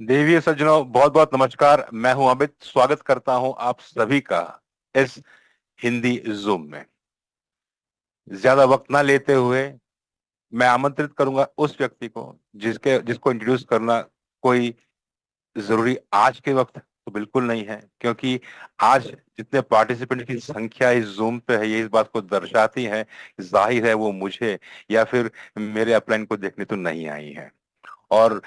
देवी सज्जनों, बहुत बहुत नमस्कार। मैं हूं अमित। स्वागत करता हूं आप सभी का इस हिंदी जूम में। ज्यादा वक्त ना लेते हुए मैं आमंत्रित करूंगा उस व्यक्ति को जिसको इंट्रोड्यूस करना कोई जरूरी आज के वक्त तो बिल्कुल नहीं है, क्योंकि आज जितने पार्टिसिपेंट की संख्या इस जूम पे है, ये इस बात को दर्शाती है। जाहिर है वो मुझे या फिर मेरे अपलाइन को देखने तो नहीं आई है। और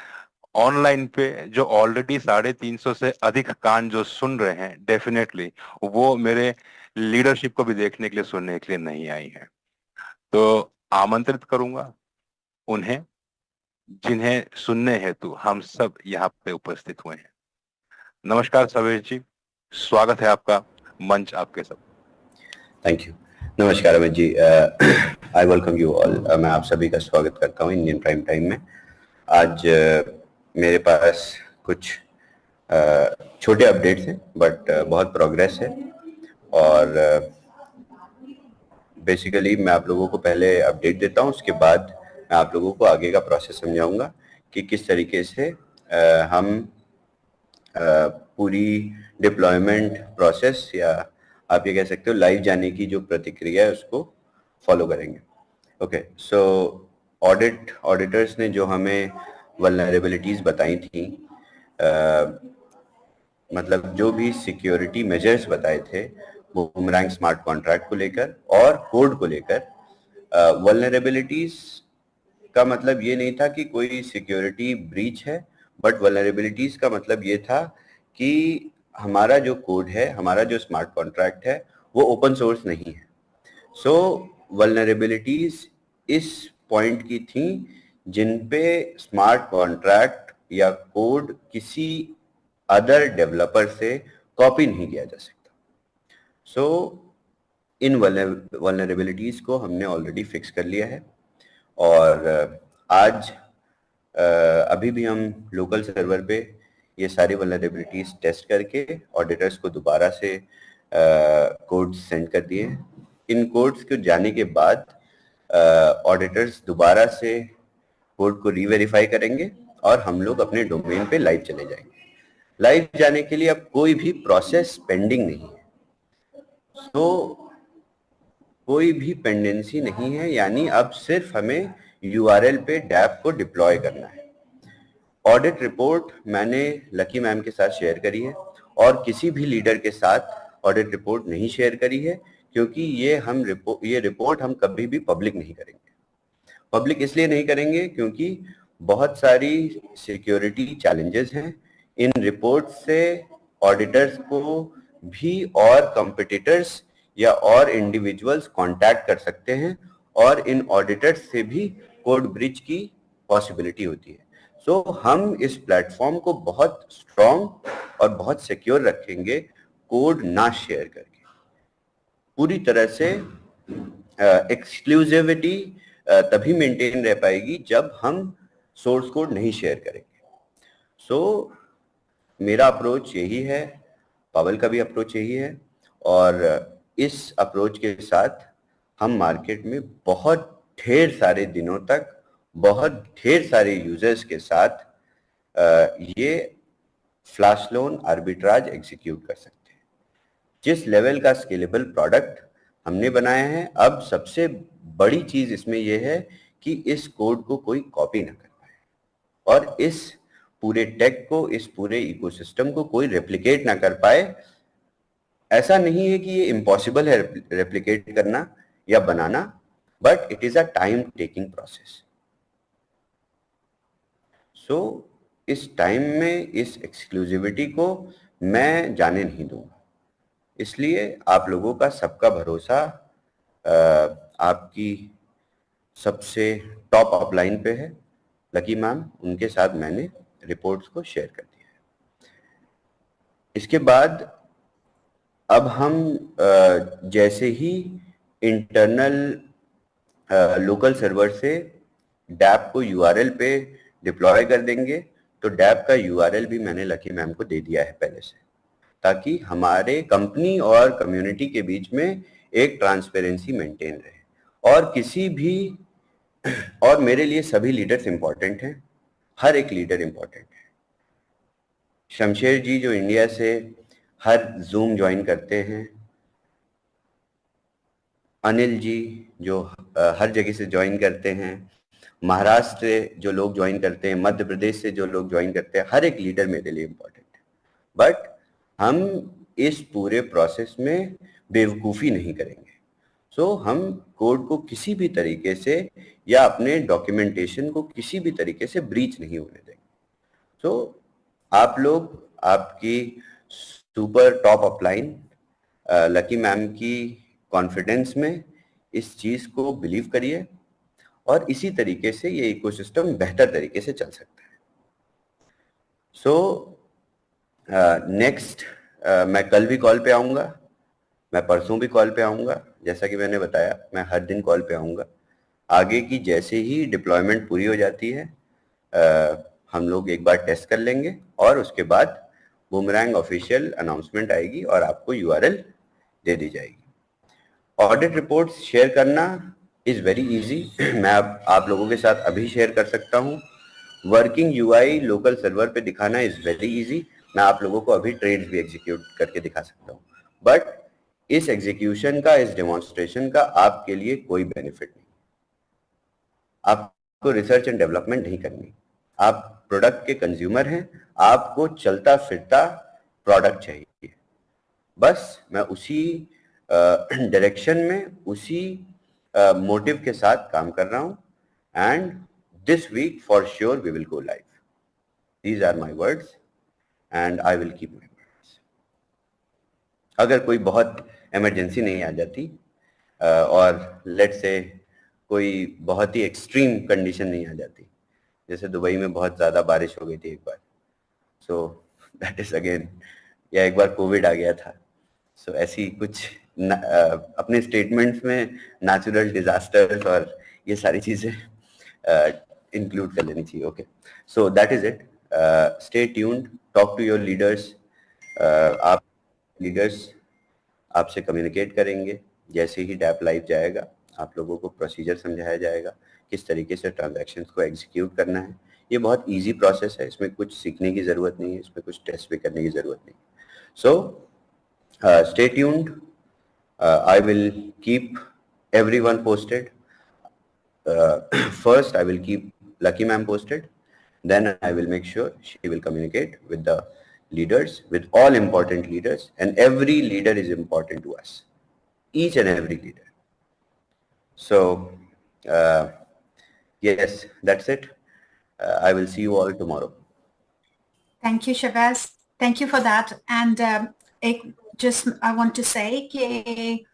ऑनलाइन पे जो ऑलरेडी 350 से अधिक कान जो सुन रहे हैं, डेफिनेटली वो मेरे लीडरशिप को भी देखने के लिए, सुनने के लिए नहीं आई है। तो आमंत्रित करूंगा उन्हें जिन्हें सुनने हेतु हम सब यहाँ पे उपस्थित हुए हैं। नमस्कार सवेश जी, स्वागत है आपका। मंच आपके सब। Thank you. नमस्कार Amit ji. I welcome you all. मैं आप सभी का स्वागत करता हूँ इंडियन प्राइम टाइम में। आज मेरे पास कुछ छोटे अपडेट्स हैं, बट बहुत प्रोग्रेस है। और बेसिकली मैं आप लोगों को पहले अपडेट देता हूँ, उसके बाद मैं आप लोगों को आगे का प्रोसेस समझाऊंगा कि किस तरीके से हम पूरी डिप्लॉयमेंट प्रोसेस, या आप ये कह सकते हो लाइव जाने की जो प्रतिक्रिया है, उसको फॉलो करेंगे। ओके, सो ऑडिटर्स ने जो हमें वल्नरेबिलिटीज़ बताई थी, मतलब जो भी सिक्योरिटी मेजर्स बताए थे बूमरैंग स्मार्ट कॉन्ट्रैक्ट को लेकर और कोड को लेकर, वल्नरेबिलिटीज़ का मतलब ये नहीं था कि कोई सिक्योरिटी ब्रीच है, बट वल्नरेबिलिटीज का मतलब ये था कि हमारा जो कोड है, हमारा जो स्मार्ट कॉन्ट्रैक्ट है, वो ओपन सोर्स नहीं है। सो वल्नरेबिलिटीज इस पॉइंट की थी जिन पे स्मार्ट कॉन्ट्रैक्ट या कोड किसी अदर डेवलपर से कॉपी नहीं किया जा सकता। सो इन वल्नरेबिलिटीज को हमने ऑलरेडी फिक्स कर लिया है। और आज अभी भी हम लोकल सर्वर पे ये सारी वल्नरेबिलिटीज टेस्ट करके ऑडिटर्स को दोबारा से कोड्स सेंड कर दिए हैं। इन कोड्स को जाने के बाद ऑडिटर्स दोबारा से कोड को रीवेरीफाई करेंगे और हम लोग अपने डोमेन पे लाइव चले जाएंगे। लाइव जाने के लिए अब कोई भी प्रोसेस पेंडिंग नहीं है। तो कोई भी पेंडेंसी नहीं है, यानी अब सिर्फ हमें यूआरएल पे डैप को डिप्लॉय करना है। ऑडिट रिपोर्ट मैंने लकी मैम के साथ शेयर करी है और किसी भी लीडर के साथ ऑडिट रिपोर्ट नहीं शेयर करी है, क्योंकि ये रिपोर्ट हम कभी भी पब्लिक नहीं करेंगे। पब्लिक इसलिए नहीं करेंगे क्योंकि बहुत सारी सिक्योरिटी चैलेंजेस हैं। इन रिपोर्ट से ऑडिटर्स को भी और कंपिटिटर्स या और इंडिविजुअल्स कांटेक्ट कर सकते हैं और इन ऑडिटर्स से भी कोड ब्रीच की पॉसिबिलिटी होती है। सो हम इस प्लेटफॉर्म को बहुत स्ट्रॉन्ग और बहुत सिक्योर रखेंगे, कोड ना शेयर करके। पूरी तरह से एक्सक्लूसिविटी तभी मेंटेन रह पाएगी जब हम सोर्स कोड नहीं शेयर करेंगे। सो मेरा अप्रोच यही है, पावल का भी अप्रोच यही है, और इस अप्रोच के साथ हम मार्केट में बहुत ढेर सारे दिनों तक बहुत ढेर सारे यूजर्स के साथ ये फ्लैश लोन आर्बिट्राज एग्जीक्यूट कर सकते हैं। जिस लेवल का स्केलेबल प्रोडक्ट हमने बनाया है, अब सबसे बड़ी चीज इसमें यह है कि इस कोड को कोई कॉपी ना कर पाए और इस पूरे टेक को, इस पूरे इकोसिस्टम को कोई रेप्लिकेट ना कर पाए। ऐसा नहीं है कि ये इम्पॉसिबल है रेप्लिकेट करना या बनाना, but it is a time taking process. So इस टाइम में इस एक्सक्लूसिविटी को मैं जाने नहीं दूंगा। इसलिए आप लोगों का सबका भरोसा आपकी सबसे टॉप अपलाइन पे है, लकी मैम। उनके साथ मैंने रिपोर्ट्स को शेयर कर दिया है। इसके बाद अब हम जैसे ही इंटरनल लोकल सर्वर से डैप को यूआरएल पे डिप्लॉय कर देंगे, तो डैप का यूआरएल भी मैंने लकी मैम को दे दिया है पहले से, ताकि हमारे कंपनी और कम्युनिटी के बीच में एक ट्रांसपेरेंसी मेंटेन रहे। और किसी भी और मेरे लिए सभी लीडर्स इंपॉर्टेंट हैं, हर एक लीडर इंपॉर्टेंट है। शमशेर जी जो इंडिया से हर जूम ज्वाइन करते हैं, अनिल जी जो हर जगह से ज्वाइन करते हैं, महाराष्ट्र से जो लोग ज्वाइन करते हैं, मध्य प्रदेश से जो लोग ज्वाइन करते हैं, हर एक लीडर मेरे लिए इम्पोर्टेंट है। बट हम इस पूरे प्रोसेस में बेवकूफ़ी नहीं करेंगे। सो हम कोड को किसी भी तरीके से या अपने डॉक्यूमेंटेशन को किसी भी तरीके से ब्रीच नहीं होने देंगे। सो आप लोग आपकी super top upline lucky ma'am की कॉन्फिडेंस में इस चीज को बिलीव करिए और इसी तरीके से ये इकोसिस्टम बेहतर तरीके से चल सकता है। सो नेक्स्ट मैं कल भी कॉल पे आऊंगा, मैं परसों भी कॉल पे आऊंगा, जैसा कि मैंने बताया मैं हर दिन कॉल पे आऊंगा। आगे की जैसे ही डिप्लॉयमेंट पूरी हो जाती है हम लोग एक बार टेस्ट कर लेंगे और उसके बाद बूमरैंग ऑफिशियल अनाउंसमेंट आएगी और आपको यूआरएल दे दी जाएगी। ऑडिट रिपोर्ट्स शेयर करना इज वेरी इजी। मैं अब आप लोगों के साथ अभी शेयर कर सकता हूँ। वर्किंग यूआई लोकल सर्वर पे दिखाना इज वेरी इजी। मैं आप लोगों को अभी ट्रेड्स भी एग्जीक्यूट करके दिखा सकता हूँ। बट इस एग्जीक्यूशन का, इस डेमोन्स्ट्रेशन का आपके लिए कोई बेनिफिट नहीं। आपको रिसर्च एंड डेवलपमेंट नहीं करनी। आप प्रोडक्ट के कंज्यूमर हैं, आपको चलता फिरता प्रोडक्ट चाहिए। बस मैं उसी डायरेक्शन में, उसी मोटिव के साथ काम कर रहा हूं। And this week for sure we will go live. These are my words and I will keep my words. अगर कोई बहुत इमरजेंसी नहीं आ जाती और लेट से कोई बहुत ही एक्सट्रीम कंडीशन नहीं आ जाती, जैसे दुबई में बहुत ज़्यादा बारिश हो गई थी एक बार, सो दैट इज अगेन, या एक बार कोविड आ गया था, सो ऐसी कुछ अपने स्टेटमेंट्स में नेचुरल डिजास्टर्स और ये सारी चीज़ें इंक्लूड कर लेनी चाहिए। Okay, so that is it. Stay tuned, talk to your leaders. आप लीडर्स आपसे कम्युनिकेट करेंगे जैसे ही डैप लाइव जाएगा। आप लोगों को प्रोसीजर समझाया जाएगा, किस तरीके से ट्रांजैक्शंस को एग्जीक्यूट करना है। ये बहुत इजी प्रोसेस है, इसमें कुछ सीखने की ज़रूरत नहीं है, इसमें कुछ टेस्ट भी करने की ज़रूरत नहीं। सो stay tuned. I will keep everyone posted. First, I will keep Lucky Ma'am posted. Then I will make sure she will communicate with the leaders, with all important leaders, and every leader is important to us. Each and every leader. So, yes, that's it. I will see you all tomorrow. Thank you, Shabazz. Thank you for that. And I want to say कि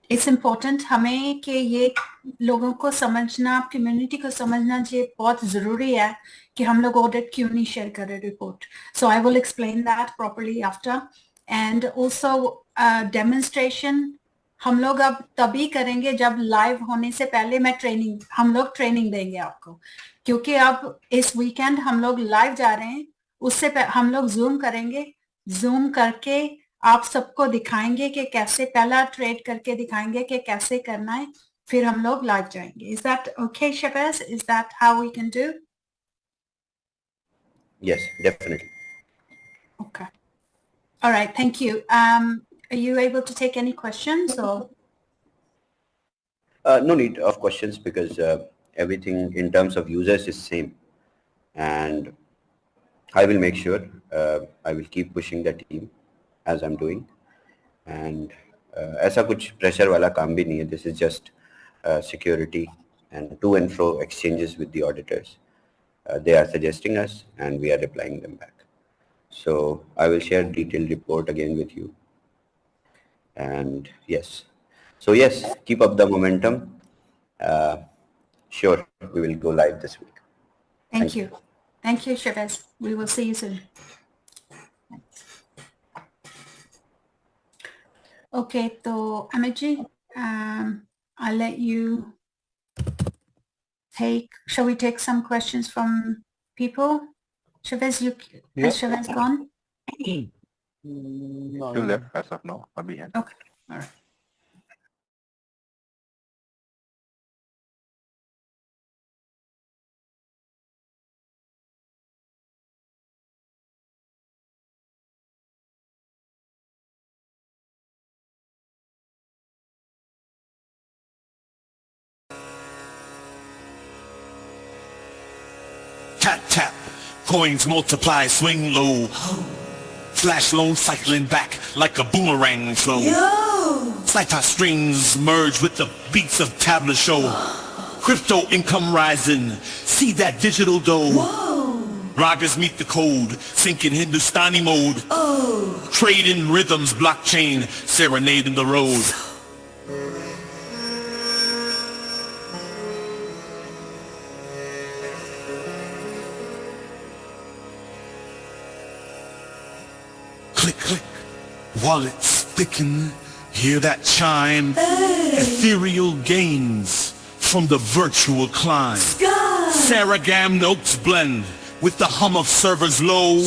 it's important हमें कि ये लोगों को समझना, community को समझना ये बहुत जरूरी है कि हम लोग ऑडिट क्यों नहीं शेयर करें report. So I will explain that properly after. And also demonstration हम लोग अब तभी करेंगे जब लाइव होने से पहले हम लोग ट्रेनिंग देंगे आपको, क्योंकि अब इस वीकेंड हम लोग लाइव जा रहे हैं. उससे हम लोग जूम करेंगे, जूम करके आप सबको दिखाएंगे कि कैसे, पहला ट्रेड करके दिखाएंगे कि कैसे करना है, फिर हम लोग लाइव जाएंगे. Is that okay, Shabazz? Is that how we can do? Yes, definitely. Okay. All right. Thank you. Are you able to take any questions or? No need of questions because everything in terms of users is same, and I will make sure I will keep pushing the team as I'm doing, and ऐसा कुछ pressure वाला काम भी नहीं है. This is just security and to and fro exchanges with the auditors. They are suggesting us and we are replying them back. So I will share detailed report again with you. And yes, so yes, keep up the momentum. Sure, we will go live this week. Thank you. Thank you, Shabazz. We will see you soon. Okay, so Amit, I'll let you shall we take some questions from people? Shabazz, has Shabazz gone? Still there as of now, अभी है. Okay, all right. tap. Coins multiply, swing low. Flash loan cycling back like a boomerang flow. Cypher strings merge with the beats of tabla show. Crypto income rising, see that digital dough. Ragas meet the code, sync in Hindustani mode. Trade in rhythms, blockchain, serenading the road. Click, click, wallets thicken, hear that chime. Ethereal gains from the virtual climb. Saragam notes blend with the hum of servers low.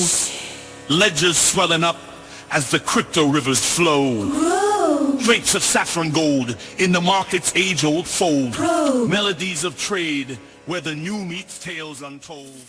Ledgers swelling up as the crypto rivers flow. Drapes of saffron gold in the market's age-old fold. Melodies of trade where the new meets tales untold.